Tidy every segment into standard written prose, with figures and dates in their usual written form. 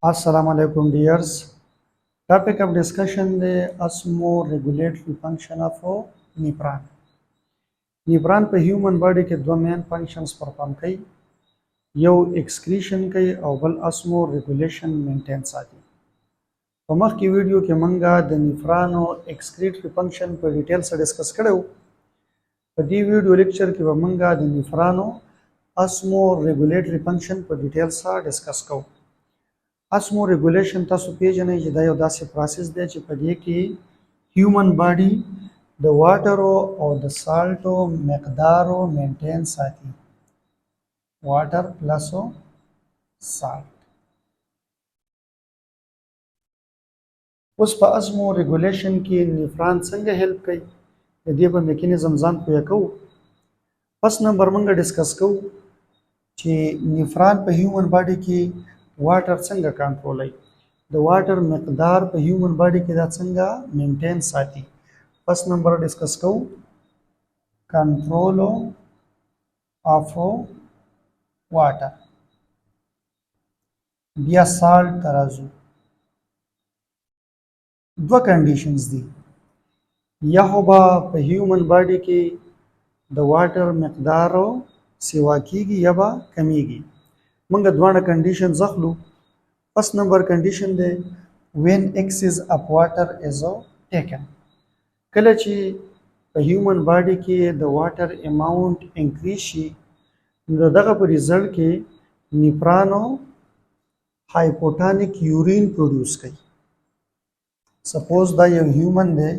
Assalamu alaikum dears. Topic of discussion the osmoregulatory function of nephron. nephron په human body کې دوه main functions perform کوي. یو excretion کوي او بل osmoregulation maintain ساتي. په مخکې ویډیو کې مونږه د nephron excretory function په ډیټیل سره ډیسکس کړو. په دې ویډیو لیکچر کې به مونږه د nephron osmoregulatory function په ډیټیل سره ډیسکس کوو. Osmoregulation تاسو پیژنئ چې دا یو داسې پروسس دی چې په دې کې هیومن باډي د واټر او د سالټ مقدار مینټین ساتي. واټر پلس سالټ. اوس په osmoregulation کې نیفران څنګه هیلپ کوي د دې په میکانیزم ځان پوهه کوو. پس نمبر موږ ډیسکس کوو چې نیفران په هیومن باډي کې واټر څنګه کنټرولوي، د واټر مقدار په هیومن باډي کې دا څنګه مینټین ساتي. پس نمبر ډیسکس کوو کنټرول اف واټر. بیا سالټ ته راځو. دوه کنډیشنز دي، یا خو به په هیومن باډي کې د واټر مقدار سیوا کیږي یا به کمیږي. موږ دواړه کنډیشنز اخلو. پس نمبر کنډیشن دی when excess of water is taken. کله چې په هیومن باډي کې د واټر اماونت انکریز شي نو دغه په ریزلټ کې نیفرانو هایپوټانیک یورین پروډوس کوي. سپوز دا یو هیومن دی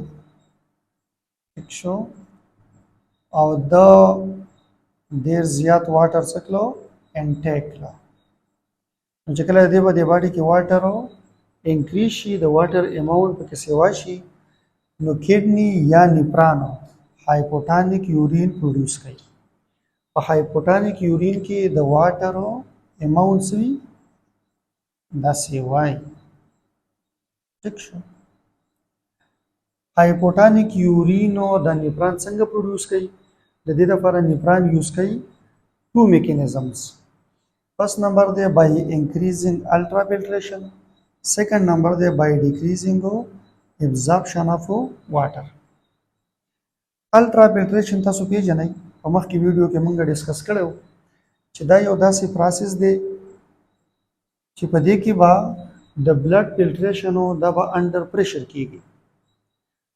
او دا ډیر زیات واټر څکلو انټیک کړه. نو چې کله دې په دې باډي کې واټر انکریز شي د واټر اماونت پکې سیوا شي نو کډنی یا نیفرانو هایپوټانیک یورین پروډوس کوي. په هایپوټانیک یورین کې د واټر اماونت سوي دا سیوای. ٹھیک شو. هایپوټانیک یورین د نیفران څنګه پروډوس کوي؟ د دې لپاره نیفران یوز کوي ټو میکانیزمز. First number there by increasing ultrafiltration. Second number there by decreasing absorption of water. Ultrafiltration تاسو پیژنئ. په مخکې ویډیو کې موږ ډیسکس کړو چې دا یو داسې پروسس دی چې په دې کې به د بلډ فلټریشن دا به انډر پریشر کیږي.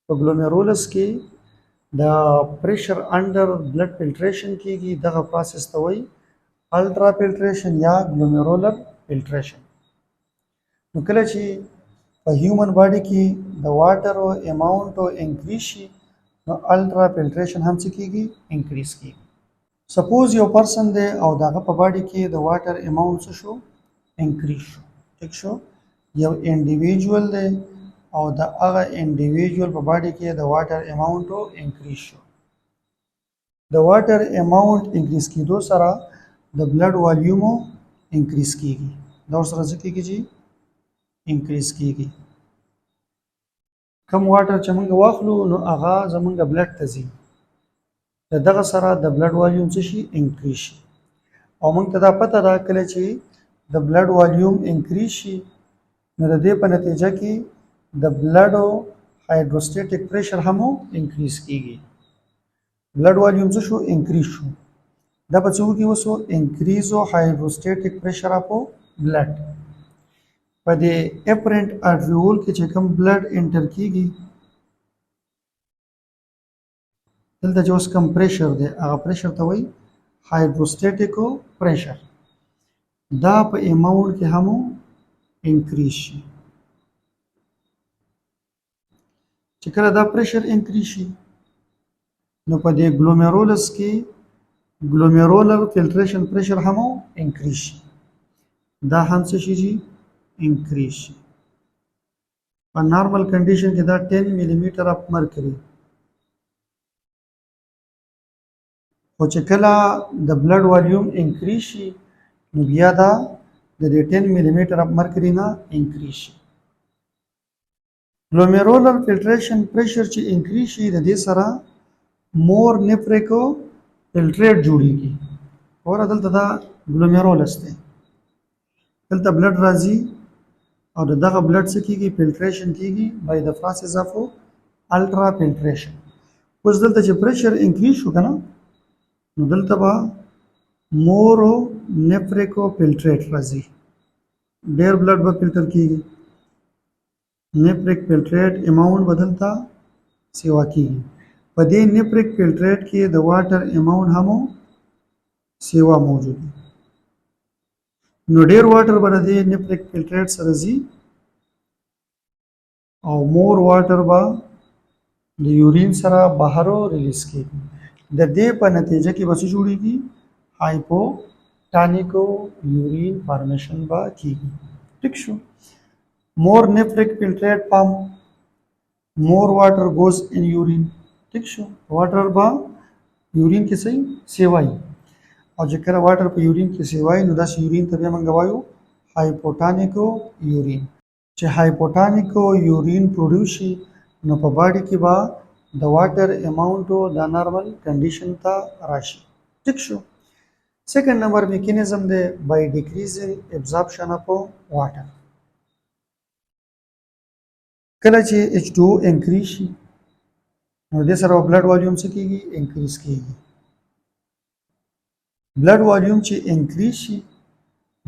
په ګلومیرولس کې د پریشر انډر بلډ فلټریشن کیږي. دغه پروسس ته وایي الټرا فلټریشن یا ګلومیرولر فلټریشن. نو کله چې په هیومن باډي کې د واټر اماونت انکریز شي نو الټرا فلټریشن هم څه کیږي؟ انکریز کیږي. سپوز یو پرسن دی او دغه په باډي کې د واټر اماونت څه شو؟ انکریز شو. ٹھیک شو. یو انډیویجوال دی او د هغه انډیویجوال په باډي کې د واټر اماونت انکریز شو. د واټر اماونت انکریز کیدو سره د بلډ والیوم انکریز کیږي. دا سره څه کیږي چې انکریز کیږي. کم واټر چې موږ واخلو نو هغه زمونږ بلډ ته ځي. دغه سره د بلډ والیوم څه شي؟ انکریز شي. او موږ ته دا پته ده کله چې د بلډ والیوم انکریز شي نو د دې په نتیجه کې د بلډ هایدروسټیټیک پریشر هم انکریز کیږي. بلډ والیوم څه شو؟ انکریز شو. دا په څه کې وسو؟ انکریز هایدروسټیټیک پریشر اپ بلډ. په دې اپرنٹ ارټریول کې چې کوم بلډ انټر کیږي دلته چې اوس کوم پریشر دی هغه پریشر ته وایي هایدروسټیټیک پریشر. دا په اماونت کې هم انکریز شي. چې کله دا پریشر انکریز شي نو په دې ګلومیرولس کې ګلومیرولر فلټریشن پریشر هم انکریز شي. دا هم څه شي؟ انکریز شي. په نارمل کنډیشن کې دا 10 ملي میټر اف مرکري. خو چې کله د بلډ والیوم انکریز شي نو بیا دا د 10 ملي میټر اف مرکري نه انکریز شي. ګلومیرولر فلټریشن پریشر چې انکریز شي د دې سره مور نیفریکو فلټریټ جوړیږي. اور دلته دا ګلومیرولس دی. دلته بلډ راځي او دغه بلډ څه کیږي فلټریشن کیږي بای د پروسس اف الټرا فلټریشن. اوس دلته چې پریشر انکریز شو کنه نو دلته به مورو نیفریکو فلټریټ راځي، ډیر بلډ به فلټر کیږي، نیفریک فلټریټ اماونټ بدلتا سیوا کیږي. په دې نیفریک فلټریټ کې د واټر اماونټ هم سیوا موجود دی. نو ډیر واټر به د نیفریک فلټریټ سره ځي او مور واټر به د یورین سره بهرو ریلیز کیږي. د دې په نتیجه کې به څه جوړیږي هایپوټانیکو یورین فارمیشن به کیږي. ٹھیک شو. more nephric filtrate pump more water goes in urine. ٹھیک شو. واټر به یورین کې صحیح سیوای او چې کله واټر په یورین کې سیوای نو داسې یورین ته بیا موږ وایو هایپوټانیکو یورین. چې هایپوټانیکو یورین پروډیوس شي نو په باډي کې به د واټر اماونټ د نارمل کنډیشن ته راشي. ٹھیک شو. سیکنډ نمبر میکانیزم دی بای ډیکریزینګ ابزارپشن اف واټر. کله چې H2O انکریز شي نو د سره بلډ والیوم څه کیږي انکریز کیږي. بلډ والیوم چې انکریز شي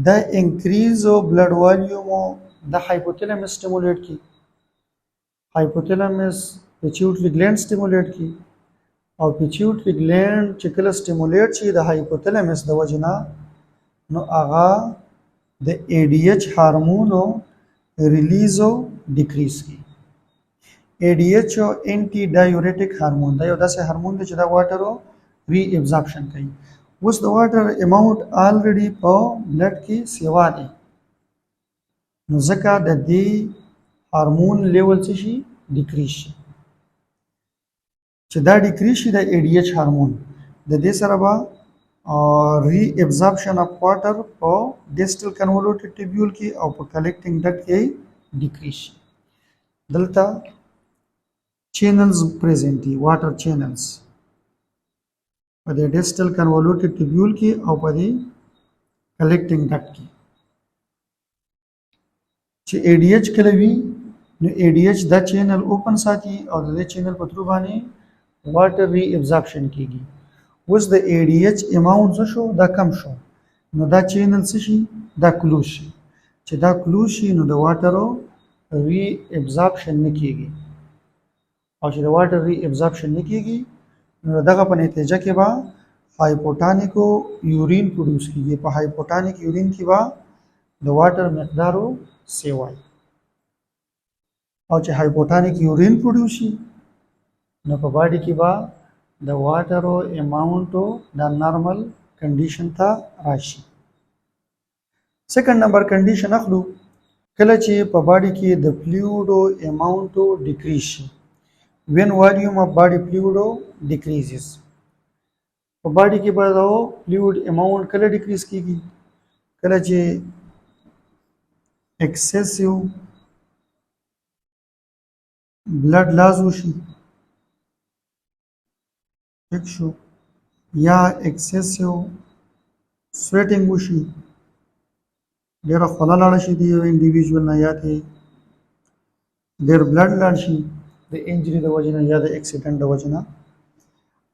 دا انکریز او بلډ والیوم د هایپوتلامس سټیمولیټ کی، هایپوتلامس پیچیوټری گلینډ سټیمولیټ کی او پیچیوټری گلینډ چې کله سټیمولیټ شي د هایپوتلامس د وجنا نو هغه د ADH هارمونو ریلیز او ډیکریز کی. ADH او انټي ډایورټیک هارمون دا یو داسې هارمون دی چې دا واټر ری ابزارپشن کوي. اوس د واټر اماونټ آلریډي په بلډ کې سیوا دی نو ځکه د دې هارمون لیول څه شي ډیکریز شي. چې دا ډیکریز شي د ADH هارمون د دې سره به ری ابزارپشن اف واټر په ډیسټل کنولوټیډ ټیبیول کې او په کلیکټینګ ډکټ کې ډیکریز شي. دلته چینلز پریزنٹ دي واټر چینلز په د ډیسټل کنولوټیډ ټیبیول کې او په د کلیکټینګ ډکټ کې. چې ADH کله وي نو ADH دا چینل اوپن ساتي او د دې چینل په تھرو باندې واټر ری ابزارپشن کیږي. اوس د ADH اماونټ څه شو دا کم شو نو دا چینل څه شي دا کلوز شي. چې دا کلوز شي نو د واټر ری ابزارپشن نه کیږي او چې د واټر ری ابزارپشن نه کیږي نو دغه په نتیجه کې به هایپوټانیکو یورین پروډوس کیږي. په هایپوټانیک یورین کې به د واټر مقدارو سیوای او چې هایپوټانیک یورین پروډوس شي نو په باډي کې به د واټر اماونټ د نارمل کنډیشن ته راشي. سیکنډ نمبر کنډیشن اخلو کله چې په باډي کې د فلویډ اماونټ ډیکریز شي. when volume of body fluid decreases په باډي کې به د فلویډ اماونټ کله ډیکریز کیږي کله چې excessive blood loss وشي. ٹھیک شو. یا excessive sweating وشي ډېره خوله لاړه شي د یو انډیویژوال نه یا ته ډېر بلډ لاړ شي د انجری د وجې نه یا د اکسیډنټ د وجې نه.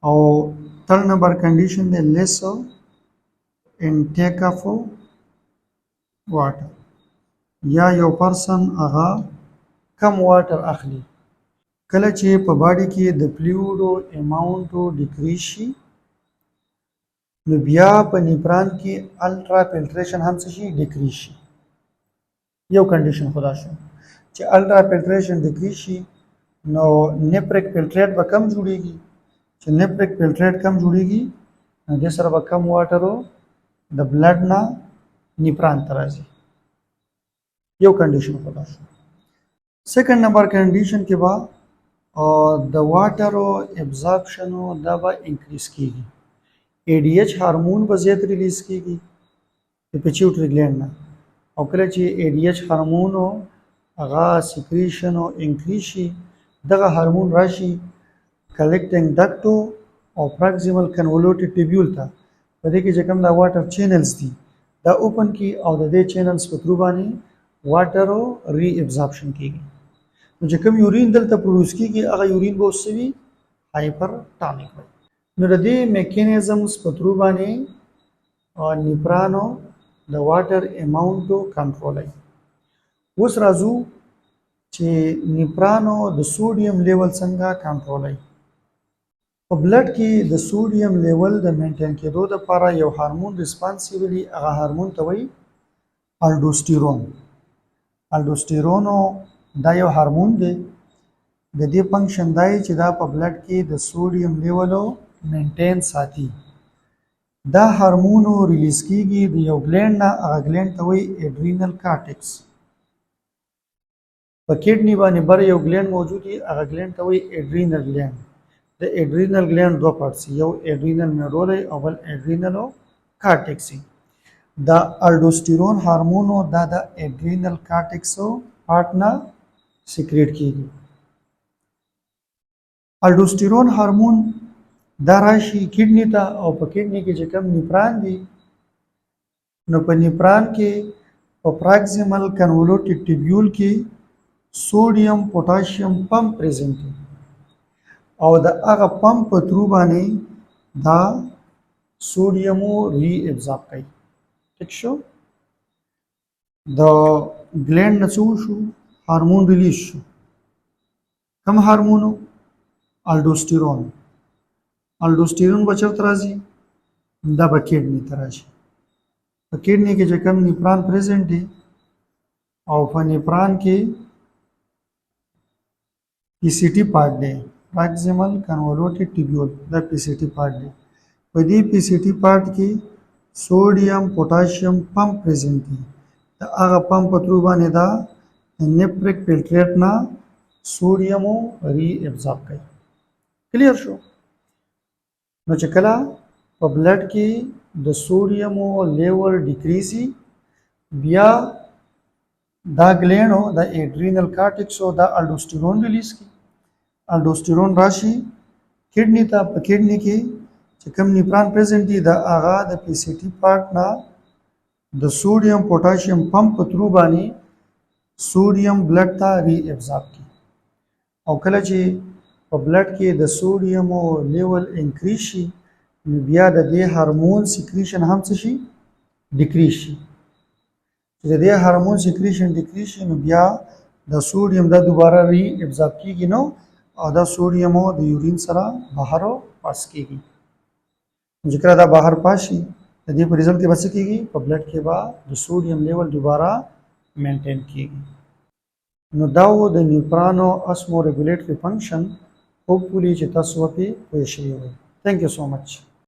او تھرډ نمبر کنډیشن دی لیس انټیک اف واټر یا یو پرسن هغه کم واټر اخلي. کله چې په باډي کې د فلویډ اماونټ ډیکریز شي نو بیا په نیپران کې الټرا فلټریشن هم څه شي ډیکریز شي. یو کنډیشن خدا شو چې الټرا فلټریشن ډیکریز شي نو نیپریک فلټریټ به کم جوړیږي. چې نیپریک فلټریټ کم جوړیږي نو د سره به کم واټرو د بلډ نه نیپران ته راځي. یو کنډیشن خدا شو. سیکنډ نمبر کنډیشن کې به د واټرو ابزارپشن دا به انکریز کیږي. ADH هارمون به زیات ریلیز کیږي د پیچیوټری گلینډ نه او کله چې ADH هارمون هغه سیکریشن او انکریز شي دغه هارمون راشي کلیکټینګ ډکټ او پروکسیمل کنولوټیډ ټیبیول ته. په دې کې چې کوم دا واټر چینلز دي دا اوپن کی او د دې چینلز په تھرو باندې واټر او ری ابزارپشن کیږي. نو چې کوم یورین دلته پروډوس کیږي هغه یورین به وسوي هایپرټونیک وي. نو د دې میکانیزمز په ترو باندې نیپرانو د واټر اماونټ کنټرولوي. اوس راځو چې نیپرانو د سوډیم لیول څنګه کنټرولوي. په بلډ کې د سوډیم لیول د مینټین کېدو لپاره یو هارمون ریسپانسیبلی هغه هارمون ته وایي الډوستیرون. الډوستیرون دا یو هارمون دی، د دې فنکشن دا چې دا په بلډ کې د سوډیم لیول مینټین ساتي. دا هارمون ریلیز کیږي د یو ګلینډ نه، هغه ګلینډ ته وایي اډرینل کارټکس. په کډنی باندې بر یو ګلینډ موجود دی، هغه ګلینډ ته وایي اډرینل ګلینډ. د اډرینل ګلینډ دوه پارټس، یو اډرینل میډولا او بل اډرینل کارټکس. دا الډوستیرون هارمون دا د اډرینل کارټکس پارټ نه سیکریټ کیږي. الډوستیرون هارمون دا راشي کډنی ته، او په کډنی کې چې کوم نیپران دي نو په نیپران کې په پراکسیمل کنولوټیډ ټیبیول کې سوډیم پوټاشیم پمپ پریزنټ دی، او د هغه پمپ په ترو باندې دا سوډیم ری ابزارب کوي. ٹھیک شو؟ د ګلینډ نه څه وشو؟ هارمون ریلیز شو. کوم هارمونو؟ الډوستیرون. الډوستیرون به چېرته راځي؟ دا به کډني ته راشي. په کډني کې چې کوم نیپران پریزنټ دی، او په نیپران کې پی سی ټي پارټ دی، پراکسیمل کنولوټیډ ټیبیول، دا پی سی ټي پارټ دی. په دې پی سی ټي پارټ کې سوډیم پوټاشیم پمپ پریزنټ دی. د هغه پمپ په ترو باندې دا نیپریک فلټریټ نه سوډیم ری ابزارب کوي. کلیر شو؟ نو چې کله په بلډ کې د سوډیم لیول ډیکریزي، بیا دا ګلینډ د اډرینل کارټکس دا الډوستیرون ریلیز کی. الډوستیرون راشي کډنی ته. په کډنی کې چې کوم نیپران پریزنټ دي، د هغه د پی سی ټي پارټ نه د سوډیم پوټاشیم پمپ په ترو باندې سوډیم بلډ ته ری ابزارب کی. او کله چې په بلډ کې د سوډیم لیول انکریز شي، نو بیا د دې هارمون سیکریشن هم څه شي؟ ډیکریز شي. چې د دې هارمون سیکریشن ډیکریز شي، نو بیا د سوډیم دا دوباره ری ابزارب کیږي نو، او دا سوډیم د یورین سره بهر پاس کیږي. چې کله دا بهر پاس شي، د دې په ریزلټ کې به څه کیږي؟ په بلډ کې به د سوډیم لیول دوباره مینټین کیږي. نو دا و د نیپرانو اسمو ریګولیټري فنکشن. هوپفولي چې تاسو پرې پوه شوي وئ. Thank you so much.